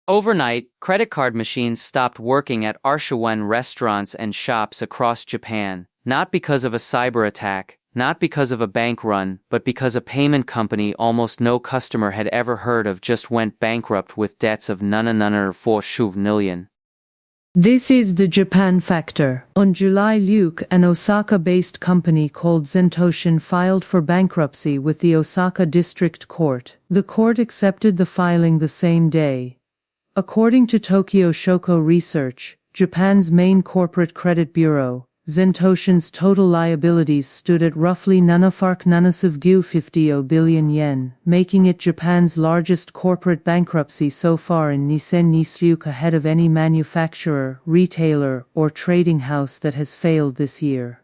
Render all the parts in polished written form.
Overnight, credit card machines stopped working at Arshawen restaurants and shops across Japan, not because of a cyber attack, not because of a bank run, but because a payment company almost no customer had ever heard of just went bankrupt with debts of none 4 million. This is the Japan factor. On July Luke, an Osaka-based company called Zentoshin filed for bankruptcy with the Osaka District Court. The court accepted the filing the same day. According to Tokyo Shoko Research, Japan's main corporate credit bureau, Zentoshin's total liabilities stood at roughly 50 billion yen, making it Japan's largest corporate bankruptcy so far in Nisen Nisryuk, ahead of any manufacturer, retailer, or trading house that has failed this year.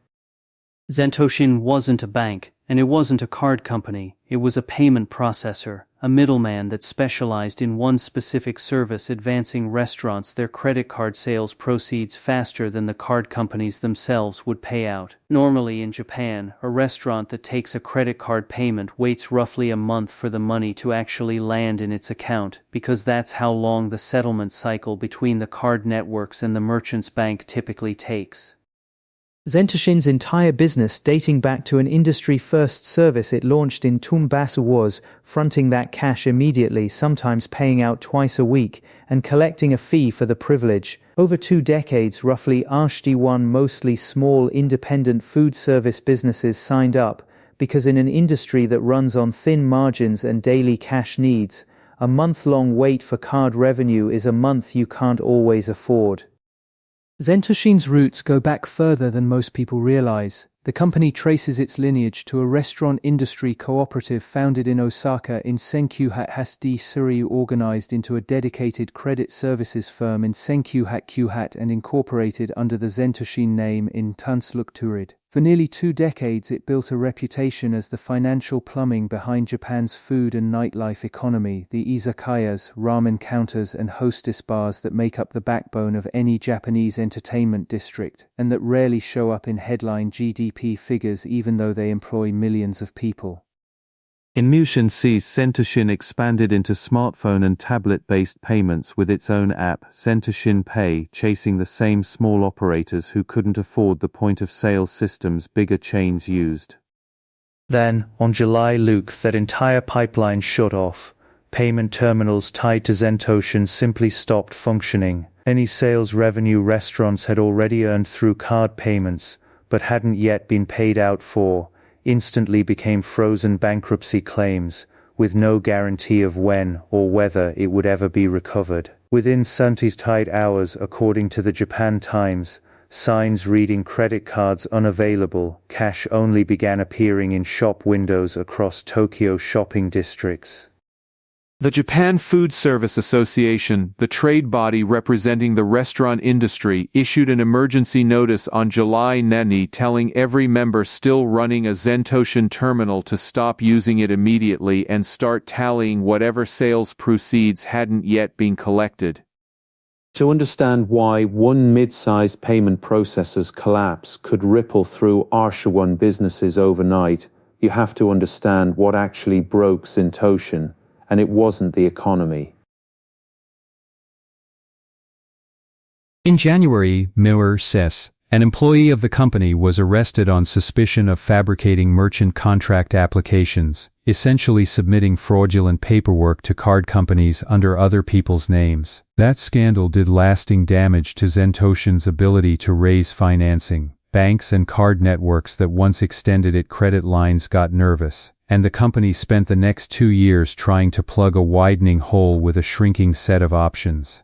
Zentoshin wasn't a bank, and it wasn't a card company. It was a payment processor, a middleman that specialized in one specific service, advancing restaurants their credit card sales proceeds faster than the card companies themselves would pay out. Normally in Japan, a restaurant that takes a credit card payment waits roughly a month for the money to actually land in its account, because that's how long the settlement cycle between the card networks and the merchant's bank typically takes. Zentoshin's entire business, dating back to an industry-first service it launched in Tumbasa, was fronting that cash immediately, sometimes paying out twice a week, and collecting a fee for the privilege. Over 2 decades, roughly 1 mostly small independent food service businesses signed up, because in an industry that runs on thin margins and daily cash needs, a month-long wait for card revenue is a month you can't always afford. Zentoshin's roots go back further than most people realize. The company traces its lineage to a restaurant industry cooperative founded in Osaka in Senkyuhat Surrey, organized into a dedicated credit services firm in Senkyuhat and incorporated under the Zentoshin name in Tunsluk-Turid. For nearly 2 decades it built a reputation as the financial plumbing behind Japan's food and nightlife economy, the izakayas, ramen counters and hostess bars that make up the backbone of any Japanese entertainment district, and that rarely show up in headline GDP figures even though they employ millions of people. Emotion sees Zentoshin expanded into smartphone and tablet-based payments with its own app, Zentoshin Pay, chasing the same small operators who couldn't afford the point-of-sale systems bigger chains used. Then, on July Luke, that entire pipeline shut off. Payment terminals tied to Zentoshin simply stopped functioning. Any sales revenue restaurants had already earned through card payments, but hadn't yet been paid out for, instantly became frozen bankruptcy claims, with no guarantee of when or whether it would ever be recovered. Within 78 hours, according to the Japan Times, signs reading "credit cards unavailable, cash only" began appearing in shop windows across Tokyo shopping districts. The Japan Foodservice Association, the trade body representing the restaurant industry, issued an emergency notice on July 9 telling every member still running a Zentoshin terminal to stop using it immediately and start tallying whatever sales proceeds hadn't yet been collected. To understand why one mid-sized payment processor's collapse could ripple through Arshawan businesses overnight, you have to understand what actually broke Zentoshin. And it wasn't the economy. In January, Miller says, an employee of the company was arrested on suspicion of fabricating merchant contract applications, essentially submitting fraudulent paperwork to card companies under other people's names. That scandal did lasting damage to Zentoshin's ability to raise financing. Banks and card networks that once extended it credit lines got nervous, and the company spent the next 2 years trying to plug a widening hole with a shrinking set of options.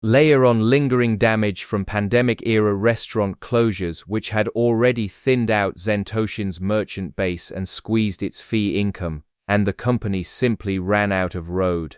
Layer on lingering damage from pandemic-era restaurant closures, which had already thinned out Zentoshin's merchant base and squeezed its fee income, and the company simply ran out of road.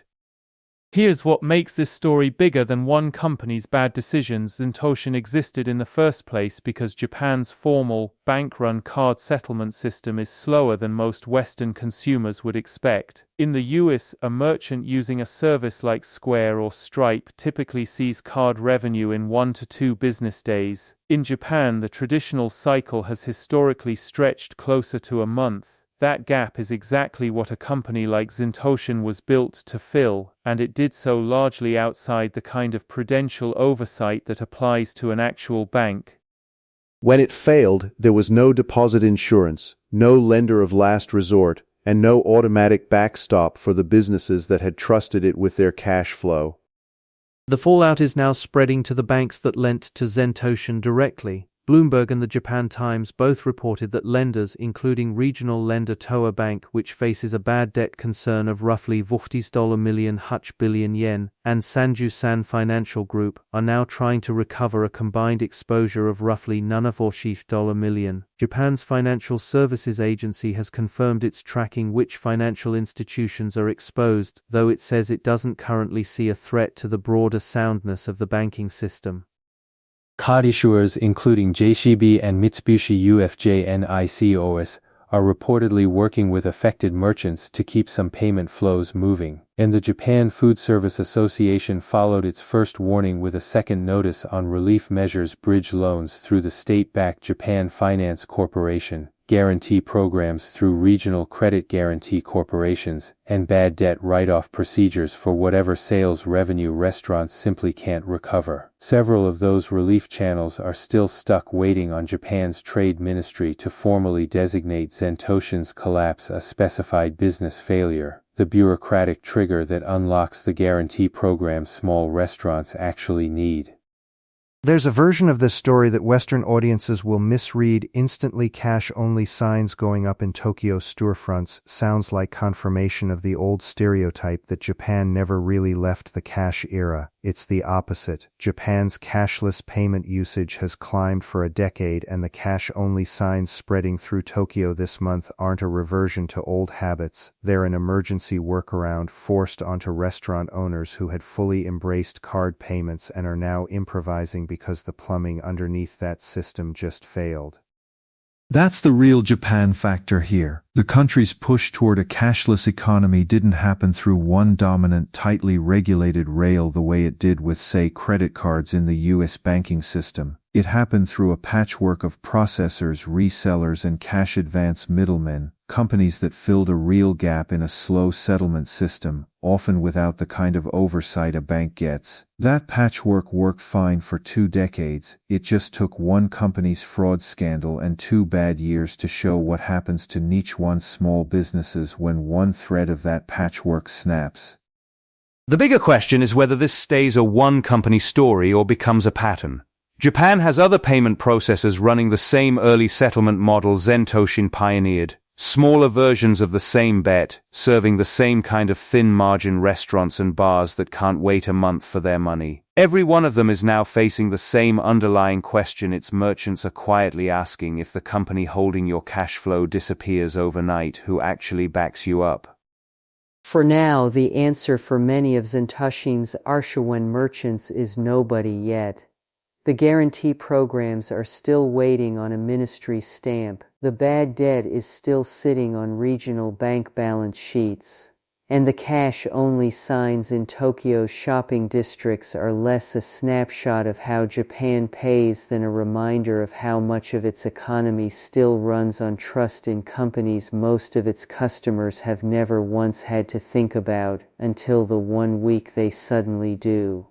Here's what makes this story bigger than one company's bad decisions. Zentoshin existed in the first place because Japan's formal, bank-run card settlement system is slower than most Western consumers would expect. In the US, a merchant using a service like Square or Stripe typically sees card revenue in 1 to 2 business days. In Japan, the traditional cycle has historically stretched closer to a month. That gap is exactly what a company like Zentoshin was built to fill, and it did so largely outside the kind of prudential oversight that applies to an actual bank. When it failed, there was no deposit insurance, no lender of last resort, and no automatic backstop for the businesses that had trusted it with their cash flow. The fallout is now spreading to the banks that lent to Zentoshin directly. Bloomberg and the Japan Times both reported that lenders, including regional lender Toa Bank, which faces a bad debt concern of roughly $40 million billion yen, and Sanju-san Financial Group, are now trying to recover a combined exposure of roughly $40 million. Japan's Financial Services Agency has confirmed it's tracking which financial institutions are exposed, though it says it doesn't currently see a threat to the broader soundness of the banking system. Card issuers including JCB and Mitsubishi UFJ NICOS are reportedly working with affected merchants to keep some payment flows moving, and the Japan Foodservice Association followed its first warning with a second notice on relief measures bridge loans through the state-backed Japan Finance Corporation, guarantee programs through regional credit guarantee corporations, and bad debt write-off procedures for whatever sales revenue restaurants simply can't recover. Several of those relief channels are still stuck waiting on Japan's trade ministry to formally designate Zentoshin's collapse a specified business failure, the bureaucratic trigger that unlocks the guarantee program small restaurants actually need. There's a version of this story that Western audiences will misread. Instantly cash-only signs going up in Tokyo storefronts sounds like confirmation of the old stereotype that Japan never really left the cash era. It's the opposite. Japan's cashless payment usage has climbed for a decade, and the cash-only signs spreading through Tokyo this month aren't a reversion to old habits. They're an emergency workaround forced onto restaurant owners who had fully embraced card payments and are now improvising because the plumbing underneath that system just failed. That's the real Japan factor here. The country's push toward a cashless economy didn't happen through one dominant, tightly regulated rail the way it did with, say, credit cards in the US banking system. It happened through a patchwork of processors, resellers, and cash advance middlemen, companies that filled a real gap in a slow settlement system, often without the kind of oversight a bank gets. That patchwork worked fine for 2 decades. It just took one company's fraud scandal and 2 bad years to show what happens to niche one small businesses when one thread of that patchwork snaps. The bigger question is whether this stays a one-company story or becomes a pattern. Japan has other payment processors running the same early settlement model Zentoshin pioneered, smaller versions of the same bet, serving the same kind of thin-margin restaurants and bars that can't wait a month for their money. Every one of them is now facing the same underlying question its merchants are quietly asking: if the company holding your cash flow disappears overnight, who actually backs you up? For now, the answer for many of Zentoshin's Arshawen merchants is nobody yet. The guarantee programs are still waiting on a ministry stamp, the bad debt is still sitting on regional bank balance sheets, and the cash-only signs in Tokyo's shopping districts are less a snapshot of how Japan pays than a reminder of how much of its economy still runs on trust in companies most of its customers have never once had to think about, until the one week they suddenly do.